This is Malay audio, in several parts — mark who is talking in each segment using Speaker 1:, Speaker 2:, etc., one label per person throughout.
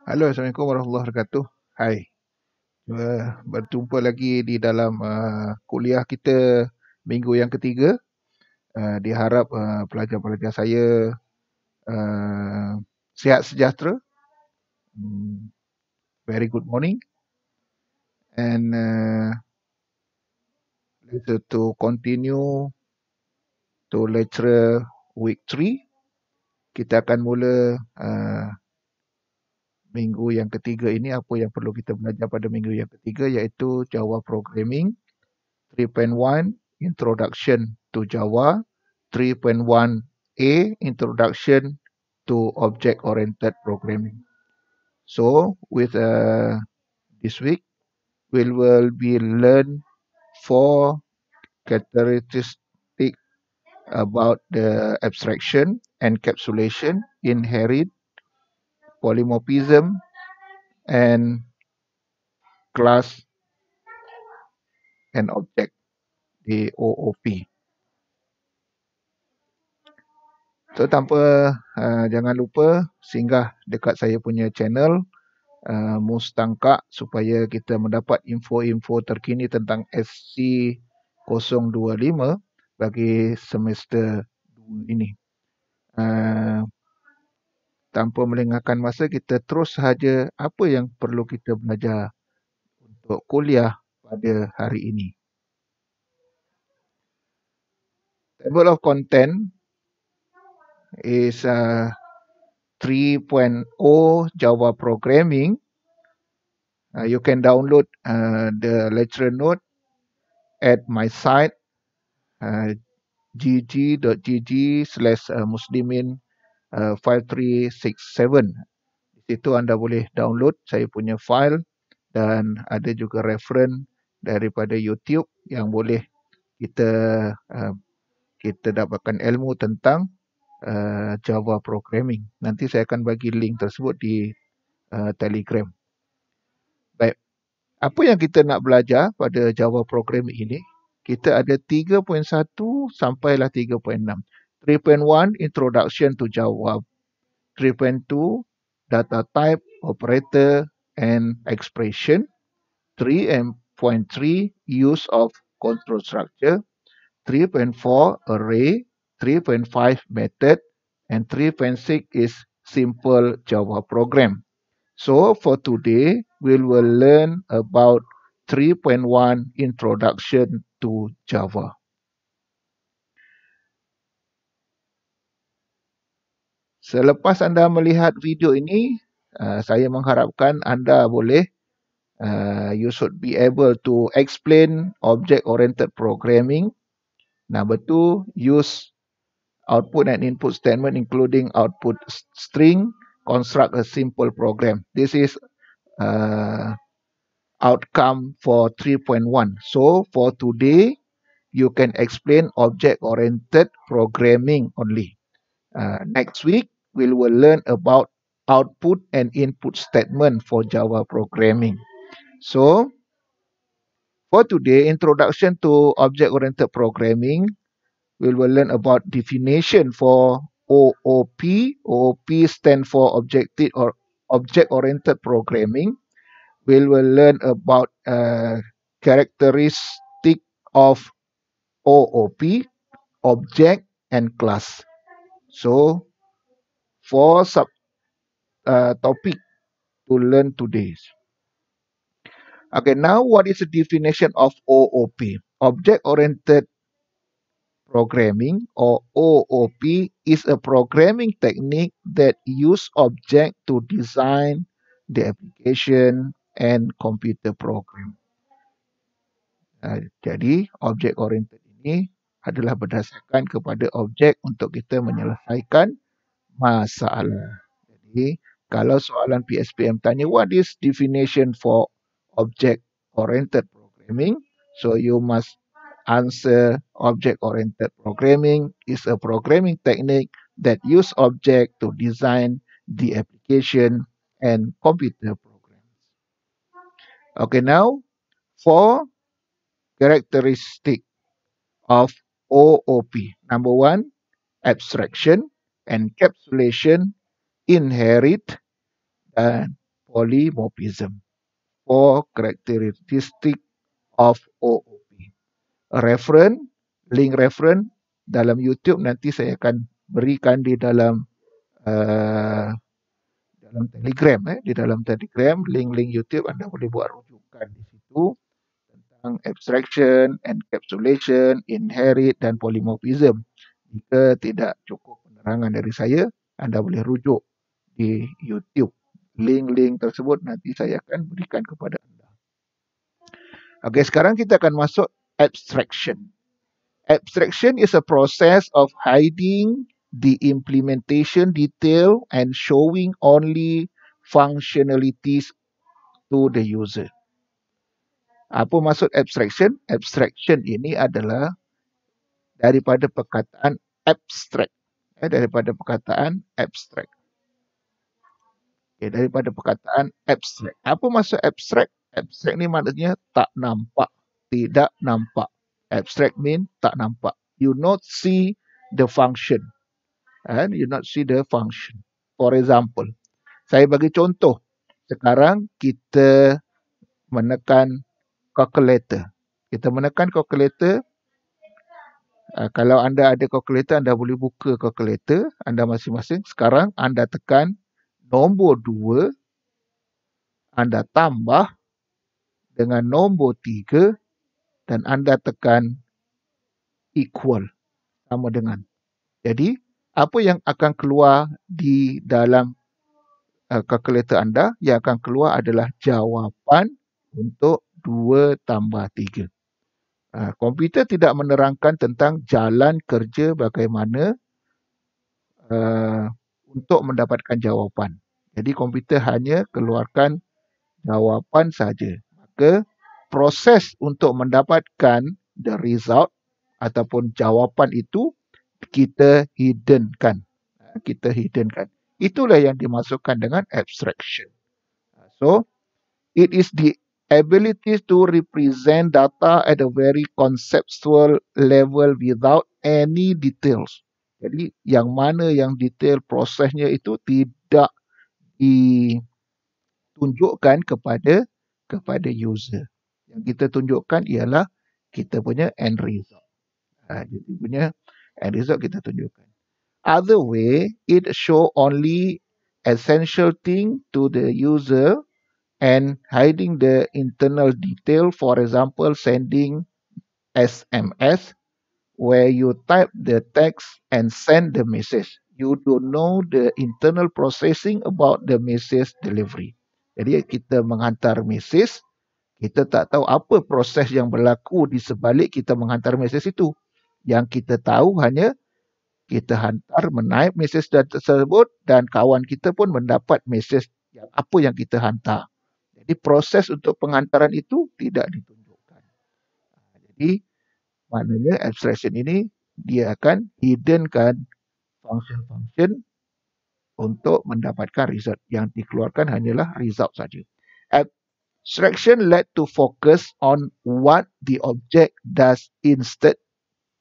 Speaker 1: Halo, Assalamualaikum warahmatullahi wabarakatuh. Hai, berjumpa lagi di dalam kuliah kita minggu yang ketiga. Diharap pelajar-pelajar saya uh, sihat sejahtera. Hmm, Very good morning. And let's to continue to lecture week 3. Kita akan mula minggu yang ketiga ini. Apa yang perlu kita belajar pada minggu yang ketiga iaitu Java Programming 3.1 Introduction to Java, 3.1a Introduction to Object-Oriented Programming. So with this week, we will be learn 4 characteristics about the abstraction, encapsulation, inherit, polymorphism, and class and object, the OOP. So tanpa jangan lupa singgah dekat saya punya channel Mustangkak supaya kita mendapat info-info terkini tentang SC025 bagi semester 2 ini. Tanpa melengahkan masa, kita terus sahaja apa yang perlu kita belajar untuk kuliah pada hari ini. Table of content is 3.0 Java Programming. You can download the lecture note at my site gg.gg/muslimin5367. Di situ anda boleh download saya punya file dan ada juga reference daripada YouTube yang boleh kita dapatkan ilmu tentang Java Programming. Nanti saya akan bagi link tersebut di Telegram. Baik, apa yang kita nak belajar pada Java Programming ini? Kita ada 3.1 sampailah 3.6. 3.1 Introduction to Java. 3.2 Data Type, Operator, and Expression. 3.3 Use of Control Structure. 3.4 Array. 3.5 Method. And 3.6 is Simple Java Program. So for today, we will learn about 3.1 Introduction to Java. Selepas anda melihat video ini, saya mengharapkan anda boleh, you should be able to explain object-oriented programming. Number 2, use output and input statement including output string, construct a simple program. This is outcome for 3.1. So for today, you can explain object-oriented programming only. Next week, we will learn about output and input statement for Java programming. So for today, introduction to object-oriented programming, we will learn about definition for OOP. OOP stands for object-oriented programming. We will learn about characteristic of OOP, object, and class. So, 4 topic to learn today. Okay, now what is the definition of OOP? Object-oriented programming, or OOP, is a programming technique that use object to design the application and computer program. Jadi, object-oriented ini adalah berdasarkan kepada objek untuk kita menyelesaikan masalah. Jadi, kalau soalan PSPM tanya, what is definition for object-oriented programming? So, you must answer object-oriented programming is a programming technique that use object to design the application and computer programs. Okay, now, 4 characteristic of OOP. Number 1, abstraction, encapsulation, inherit, and polymorphism. 4 characteristic of OOP. Reference, link reference dalam YouTube nanti saya akan berikan di dalam Telegram. Di dalam Telegram, link-link YouTube Anda boleh buat rujukan di situ tentang abstraction, encapsulation, inherit dan polymorphism. Jika tidak cukup penerangan dari saya, Anda boleh rujuk di YouTube. Link-link tersebut nanti saya akan berikan kepada anda. Okey, sekarang kita akan masuk abstraction. Abstraction is a process of hiding the implementation detail and showing only functionalities to the user. Apa maksud abstraction? Abstraction ini adalah daripada perkataan abstract. Daripada perkataan abstract. Daripada perkataan abstract. Apa maksud abstract? Abstract ni maknanya tak nampak, tidak nampak. Abstract mean tak nampak. You not see the function. You not see the function. For example, saya bagi contoh. Sekarang kita menekan calculator. Kita menekan calculator. Kalau anda ada calculator, anda boleh buka calculator anda masing-masing. Sekarang anda tekan nombor 2. Anda tambah dengan nombor 3. Dan anda tekan equal, sama dengan. Jadi, apa yang akan keluar di dalam kalkulator anda? Yang akan keluar adalah jawapan untuk 2 tambah 3. Komputer tidak menerangkan tentang jalan kerja bagaimana untuk mendapatkan jawapan. Jadi, komputer hanya keluarkan jawapan saja. Maka, proses untuk mendapatkan the result ataupun jawapan itu kita hiddenkan. Itulah yang dimasukkan dengan abstraction. So, it is the ability to represent data at a very conceptual level without any details. Jadi, yang mana yang detail prosesnya itu tidak ditunjukkan kepada user. Yang kita tunjukkan ialah kita punya end result. Jadi punya end result kita tunjukkan. Other way, it show only essential thing to the user and hiding the internal detail. For example, sending SMS where you type the text and send the message. You don't know the internal processing about the message delivery. Jadi kita menghantar message, kita tak tahu apa proses yang berlaku di sebalik kita menghantar message itu. Yang kita tahu hanya kita hantar, menaip message tersebut dan kawan kita pun mendapat message apa yang kita hantar. Jadi proses untuk penghantaran itu tidak ditunjukkan. Jadi maknanya abstraction ini dia akan hiddenkan function-function untuk mendapatkan result. Yang dikeluarkan hanyalah result saja. Abstraction led to focus on what the object does instead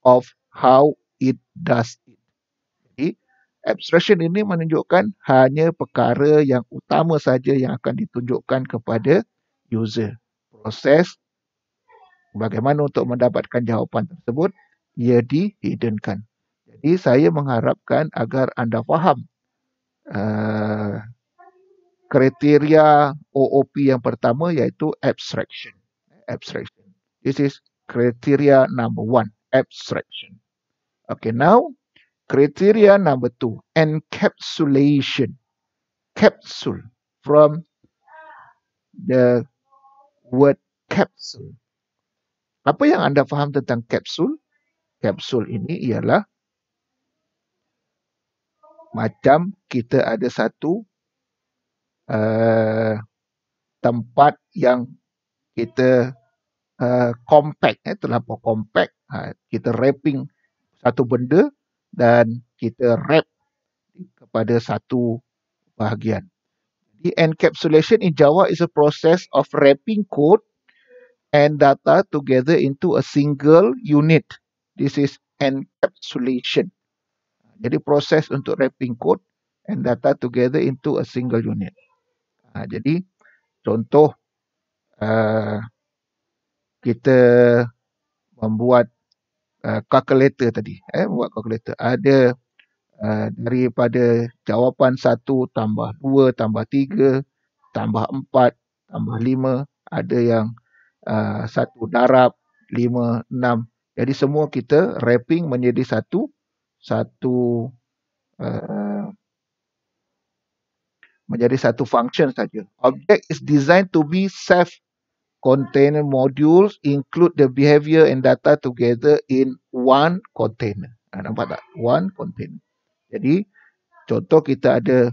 Speaker 1: of how it does it. Jadi, abstraction ini menunjukkan hanya perkara yang utama saja yang akan ditunjukkan kepada user. Proses bagaimana untuk mendapatkan jawapan tersebut, ia dihiddenkan. Jadi, saya mengharapkan agar anda faham kriteria OOP yang pertama iaitu abstraction. This is criteria number 1, abstraction. Okay, now criteria number 2, encapsulation. Capsule, from the word capsule. Apa yang anda faham tentang kapsul? Kapsul ini ialah macam kita ada satu tempat yang kita compact, terlampau compact. Kita wrapping satu benda dan kita wrap kepada satu bahagian. The encapsulation in Java is a process of wrapping code and data together into a single unit. This is encapsulation. Jadi proses untuk wrapping code and data together into a single unit. Jadi contoh kita membuat calculator tadi. Buat calculator. Ada daripada jawapan 1 tambah 2 tambah 3 tambah 4 tambah 5. Ada yang 1 darab 5, 6. Jadi semua kita wrapping menjadi satu function saja. Object is designed to be self-contained modules, include the behavior and data together in one container. Nampak tak? One container. Jadi contoh kita ada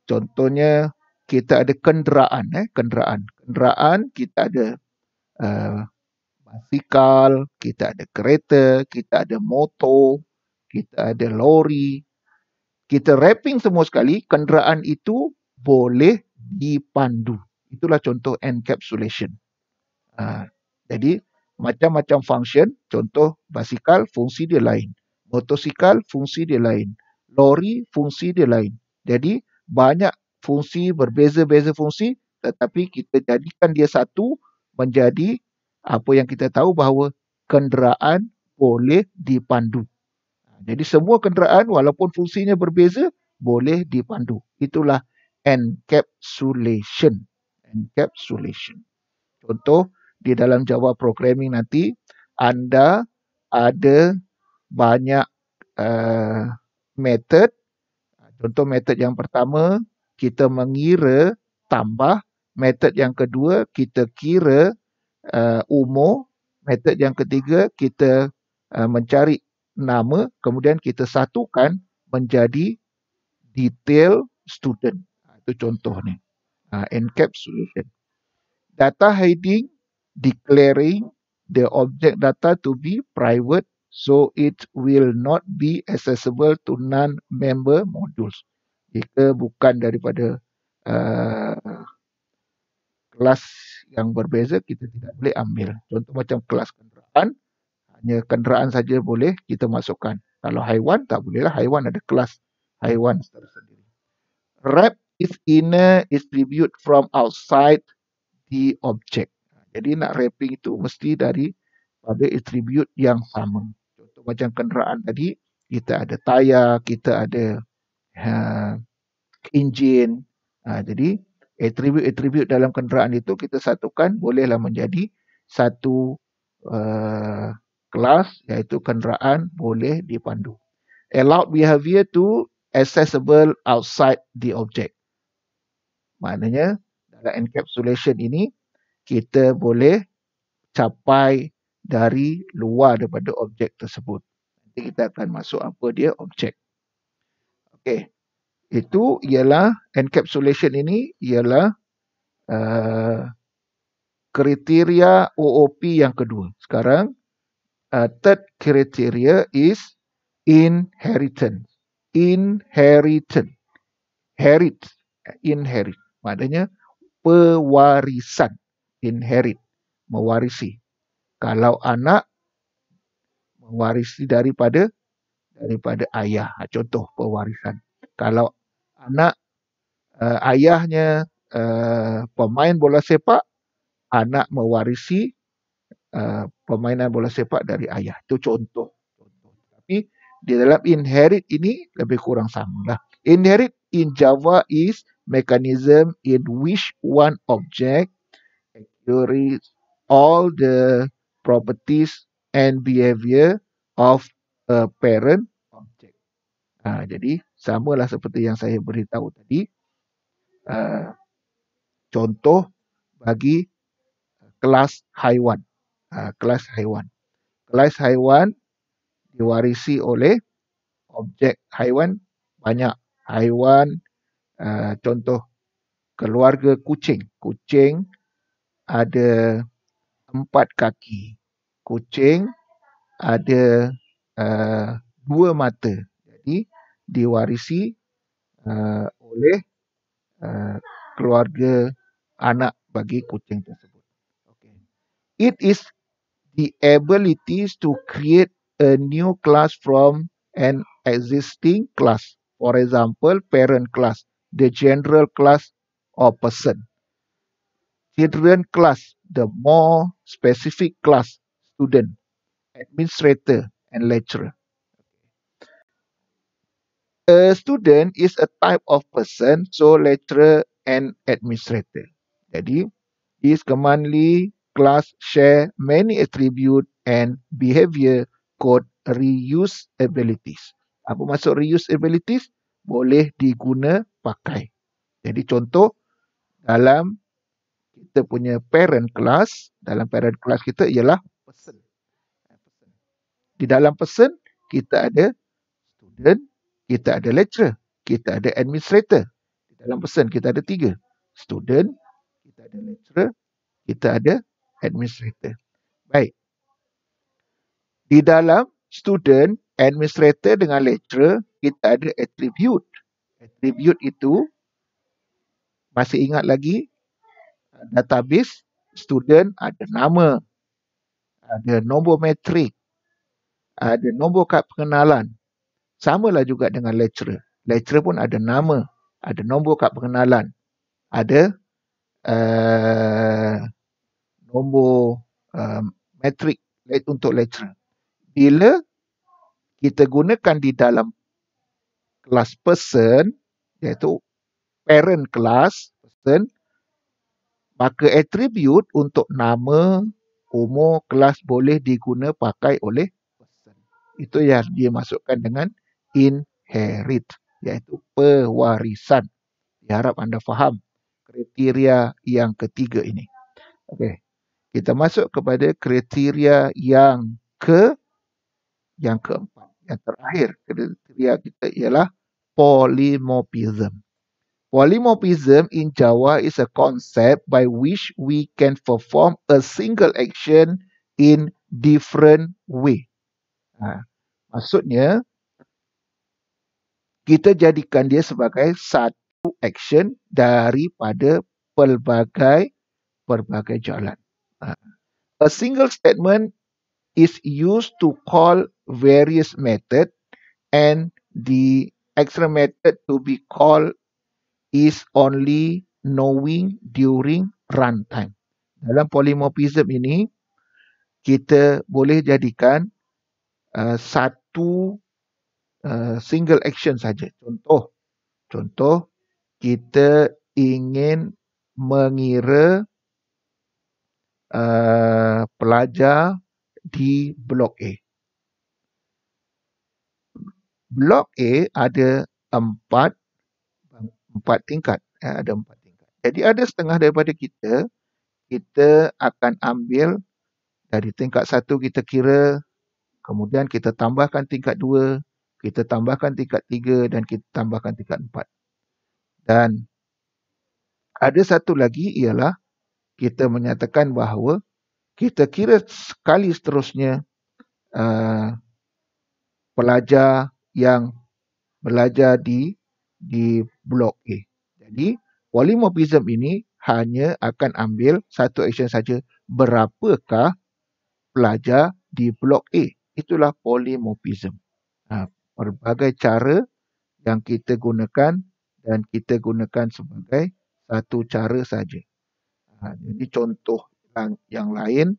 Speaker 1: contohnya kita ada kenderaan. Kenderaan kita ada basikal, kita ada kereta, kita ada motor, kita ada lori. Kita wrapping semua sekali, kenderaan itu boleh dipandu. Itulah contoh encapsulation. Jadi macam-macam function, contoh basikal fungsi dia lain, motosikal fungsi dia lain, lori fungsi dia lain. Jadi banyak fungsi, berbeza-beza fungsi, tetapi kita jadikan dia satu menjadi apa yang kita tahu bahawa kenderaan boleh dipandu. Jadi semua kenderaan walaupun fungsinya berbeza boleh dipandu. Itulah encapsulation. Contoh di dalam Java programming nanti anda ada banyak method. Contoh method yang pertama kita mengira tambah, method yang kedua kita kira umur, method yang ketiga kita mencari nama, kemudian kita satukan menjadi detail student. Itu contoh ni. Encapsulation. Data hiding, declaring the object data to be private so it will not be accessible to non-member modules. Jika bukan daripada kelas yang berbeza, kita tidak boleh ambil. Contoh macam kelas kenderaan, hanya kenderaan saja boleh kita masukkan. Kalau haiwan, tak bolehlah. Haiwan ada kelas haiwan tersendiri. Wrap is inner attribute from outside the object. Jadi nak wrapping itu mesti dari pada attribute yang sama. Contoh macam kenderaan tadi, kita ada tayar, kita ada enjin. Jadi attribute dalam kenderaan itu kita satukan bolehlah menjadi satu kelas, iaitu kenderaan boleh dipandu. Allowed behavior to accessible outside the object. Maknanya dalam encapsulation ini kita boleh capai dari luar daripada objek tersebut. Nanti kita akan masuk apa dia objek. Okey. Itu ialah encapsulation ini ialah kriteria OOP yang kedua. Sekarang third criteria is inheritance. Inherit. Maknanya pewarisan. Inherit. Mewarisi. Kalau anak mewarisi daripada ayah. Contoh pewarisan. Kalau anak ayahnya pemain bola sepak, anak mewarisi permainan bola sepak dari ayah. Itu contoh. Tapi di dalam inherit ini lebih kurang sama lah. Inherit in Java is mechanism in which one object carries all the properties and behavior of a parent object. Jadi samalah seperti yang saya beritahu tadi. Contoh bagi kelas haiwan. Kelas haiwan. Kelas haiwan diwarisi oleh objek haiwan banyak. Haiwan, contoh keluarga kucing. Kucing ada 4 kaki. Kucing ada 2 mata. Jadi diwarisi oleh keluarga anak bagi kucing tersebut. Okay. It is the abilities to create a new class from an existing class. For example, parent class. the general class or person. Children class, the more specific class, student, administrator, and lecturer. A student is a type of person, so lecturer and administrator. Jadi, this commonly class share many attribute and behavior called reuse abilities. Apa maksud reuse abilities? Boleh diguna pakai. Jadi contoh dalam kita punya parent class, dalam parent class kita ialah person. Di dalam person kita ada student, kita ada lecturer, kita ada administrator. Di dalam person kita ada 3. Student, kita ada lecturer, kita ada administrator. Baik. Di dalam student, administrator dengan lecturer, kita ada attribute. Attribute itu, masih ingat lagi, database, student ada nama, ada nombor metrik, ada nombor kad pengenalan. Samalah juga dengan lecturer. Lecturer pun ada nama, ada nombor kad pengenalan, ada nombor metrik untuk lecturer. Bila kita gunakan di dalam kelas person, iaitu parent class person, maka attribute untuk nama, umur, kelas boleh diguna pakai oleh person. Itu yang dia masukkan dengan inherit, iaitu pewarisan. Diharap anda faham kriteria yang ketiga ini. Okey. Kita masuk kepada kriteria yang keempat. Yang terakhir kriteria kita ialah polymorphism. Polymorphism in Java is a concept by which we can perform a single action in different way. Maksudnya, kita jadikan dia sebagai satu action daripada pelbagai jalan. A single statement is used to call various methods, and the extra method to be called is only knowing during runtime. Dalam polymorphism ini, kita boleh jadikan satu single action saja. Contoh, kita ingin mengira pelajar di blok A. Blok A ada 4 tingkat. Ada 4 tingkat. Jadi ada setengah daripada kita akan ambil dari tingkat 1 kita kira, kemudian kita tambahkan tingkat 2, kita tambahkan tingkat 3 dan kita tambahkan tingkat 4. Dan ada satu lagi ialah kita menyatakan bahawa kita kira sekali seterusnya pelajar yang belajar di blok A. Jadi polymorphism ini hanya akan ambil satu action saja. Berapakah pelajar di blok A? Itulah polymorphism. Berbagai cara yang kita gunakan dan kita gunakan sebagai satu cara saja. Jadi contoh yang lain,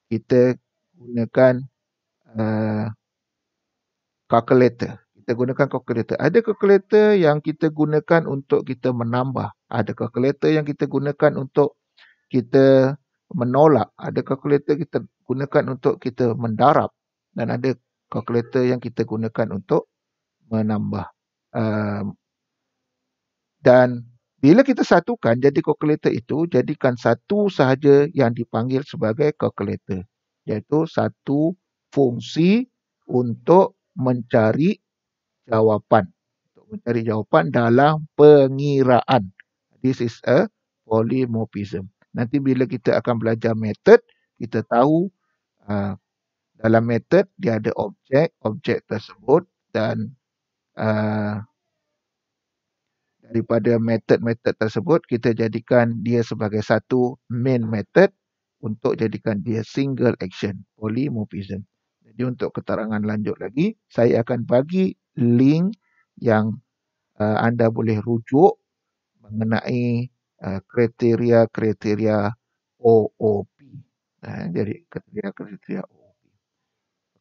Speaker 1: kita gunakan calculator. Kita gunakan calculator. Ada calculator yang kita gunakan untuk kita menambah. Ada calculator yang kita gunakan untuk kita menolak. Ada calculator kita gunakan untuk kita mendarab. Dan ada calculator yang kita gunakan untuk menambah. Dan bila kita satukan jadi calculator itu, jadikan satu sahaja yang dipanggil sebagai calculator. Iaitu satu fungsi untuk mencari jawapan. Untuk mencari jawapan dalam pengiraan. This is a polymorphism. Nanti bila kita akan belajar method, kita tahu dalam method dia ada objek tersebut dan daripada method tersebut kita jadikan dia sebagai satu main method untuk jadikan dia single action, polymorphism. Jadi untuk keterangan lanjut lagi, saya akan bagi link yang anda boleh rujuk mengenai kriteria-kriteria OOP. Jadi kriteria-kriteria OOP.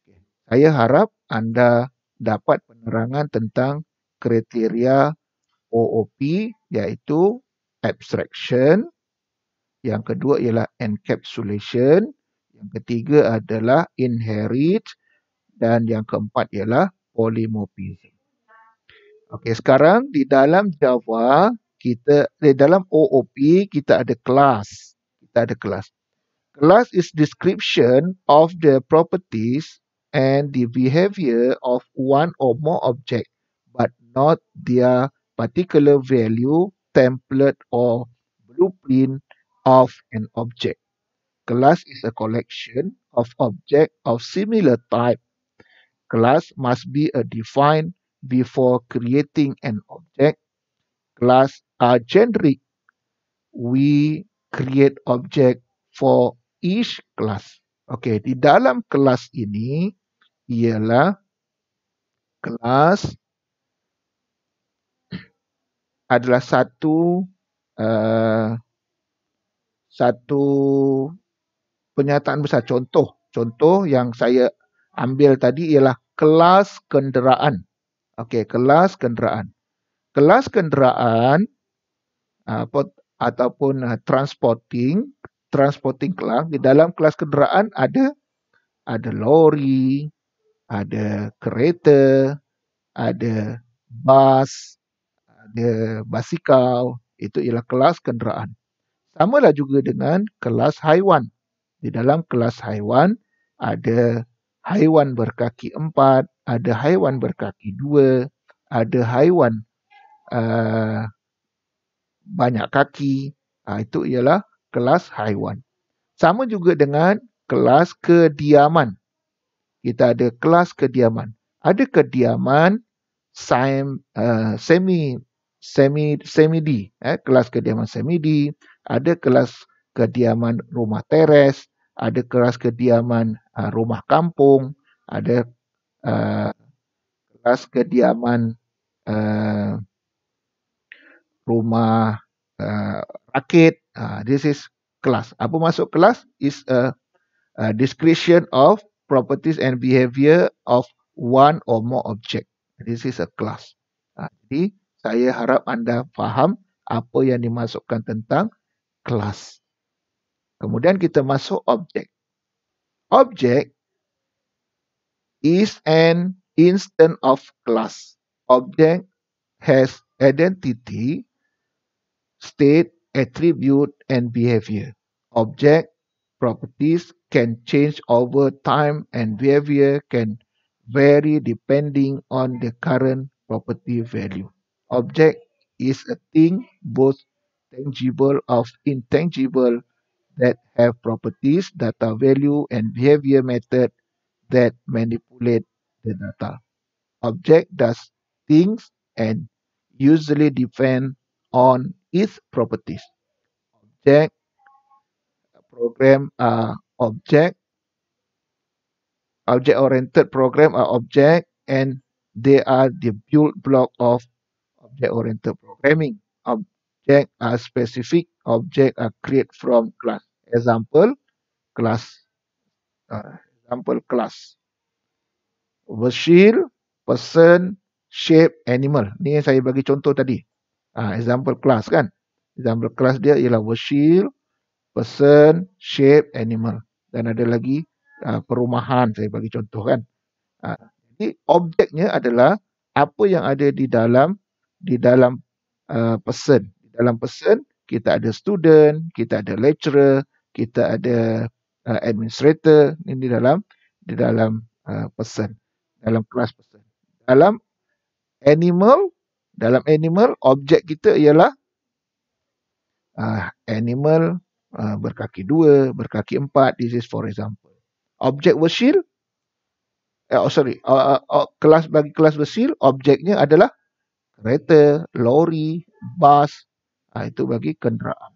Speaker 1: Okay. Saya harap anda dapat penerangan tentang kriteria OOP, iaitu abstraction. Yang kedua ialah encapsulation. Yang ketiga adalah inherit. Dan yang keempat ialah polymorphism. Okey, sekarang di dalam Java, di dalam OOP kita ada kelas. Class is description of the properties and the behavior of one or more object, but not their particular value, template or blueprint of an object. Class is a collection of objects of similar type. Class must be defined before creating an object. Class are generic. We create object for each class. Okey, di dalam kelas ini ialah kelas adalah satu pernyataan besar. Contoh yang saya ambil tadi ialah kelas kenderaan. Okey, kelas kenderaan. Kelas kenderaan ataupun transporting kelas. Di dalam kelas kenderaan ada lori, ada kereta, ada bas, ada basikal. Itu ialah kelas kenderaan. Samalah juga dengan kelas haiwan. Di dalam kelas haiwan ada haiwan berkaki 4, ada haiwan berkaki 2, ada haiwan banyak kaki. Itu ialah kelas haiwan. Sama juga dengan kelas kediaman. Kita ada kelas kediaman. Ada kediaman semi-D. Kelas kediaman semi-D. Ada kelas kediaman rumah teres. Ada kelas kediaman rumah kampung. Ada kelas kediaman rumah rakit. This is class. Apa maksud kelas? Is a description of properties and behavior of one or more object. This is a class. Jadi saya harap anda faham apa yang dimasukkan tentang kelas. Kemudian kita masuk objek. Object is an instance of class. Object has identity, state, attribute, and behavior. Object properties can change over time and behavior can vary depending on the current property value. Object is a thing both tangible or intangible that have properties, data value, and behavior method that manipulate the data. Object does things and usually depend on its properties. Object program are object-oriented program are object and they are the build block of object-oriented programming. Object are specific. Object are created from class. Example class. Vehicle, person, shape, animal. Ni yang saya bagi contoh tadi. Example class kan. Example class dia ialah vehicle, person, shape, animal. Dan ada lagi perumahan saya bagi contoh kan. Jadi objeknya adalah apa yang ada di dalam person. Di dalam person kita ada student, kita ada lecturer, kita ada administrator. Ini di dalam person, dalam kelas person. Dalam animal objek kita ialah animal berkaki 2, berkaki 4. This is for example. Objek vehicle, kelas bagi kelas vehicle, objeknya adalah kereta, lori, bas. Itu bagi kenderaan.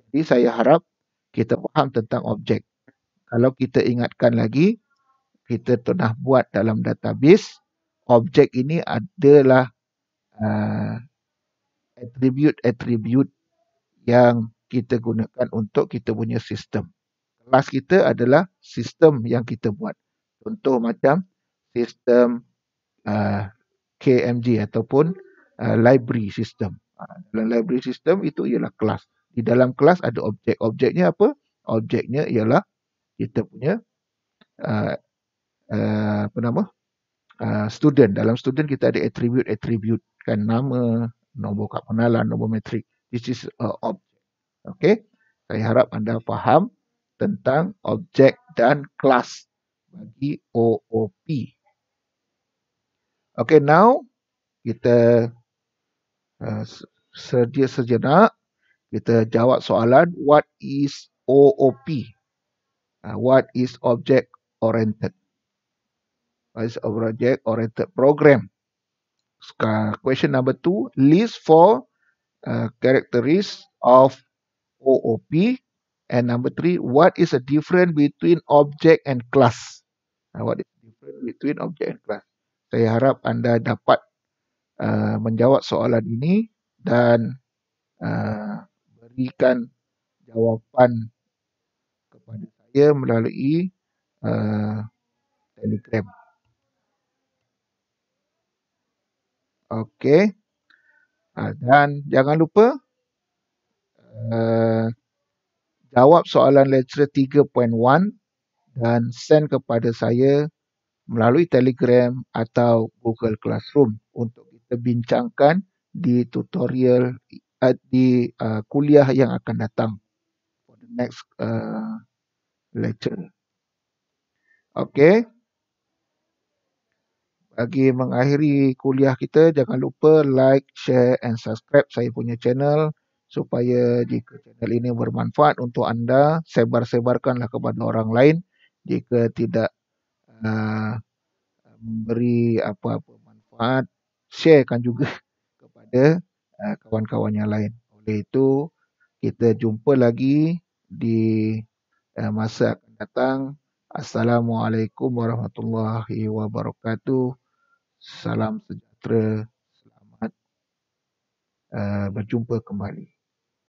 Speaker 1: Jadi saya harap kita faham tentang objek. Kalau kita ingatkan lagi, kita pernah buat dalam database, objek ini adalah attribute yang kita gunakan untuk kita punya sistem. Kelas kita adalah sistem yang kita buat. Contoh macam sistem KMG ataupun library system. Dalam library system itu ialah kelas. Di dalam kelas ada objek. Objeknya apa? Objeknya ialah kita punya apa nama? Student. Dalam student kita ada attribute kan, nama, nombor kad pengenalan, nombor metrik. This is object. Okay. Saya harap anda faham tentang objek dan kelas bagi OOP. Okay, now kita sedia sejenak kita jawab soalan what is OOP? What is object oriented? What is object oriented program? Question number 2, list 4 characteristics of OOP. And number 3, what is the difference between object and class? What is the difference between object and class? Saya harap anda dapat menjawab soalan ini dan berikan jawapan kepada saya melalui Telegram. Okey. Dan jangan lupa jawab soalan lecture 3.1 dan send kepada saya melalui Telegram atau Google Classroom untuk kita bincangkan di tutorial di kuliah yang akan datang for the next lecture. Okey. Bagi mengakhiri kuliah kita, jangan lupa like, share and subscribe saya punya channel supaya jika channel ini bermanfaat untuk anda, sebar-sebarkanlah kepada orang lain. Jika tidak memberi apa-apa manfaat, sharekan juga kepada kawan-kawan yang lain. Oleh itu, kita jumpa lagi di masa akan datang. Assalamualaikum warahmatullahi wabarakatuh. Salam sejahtera. Selamat berjumpa kembali.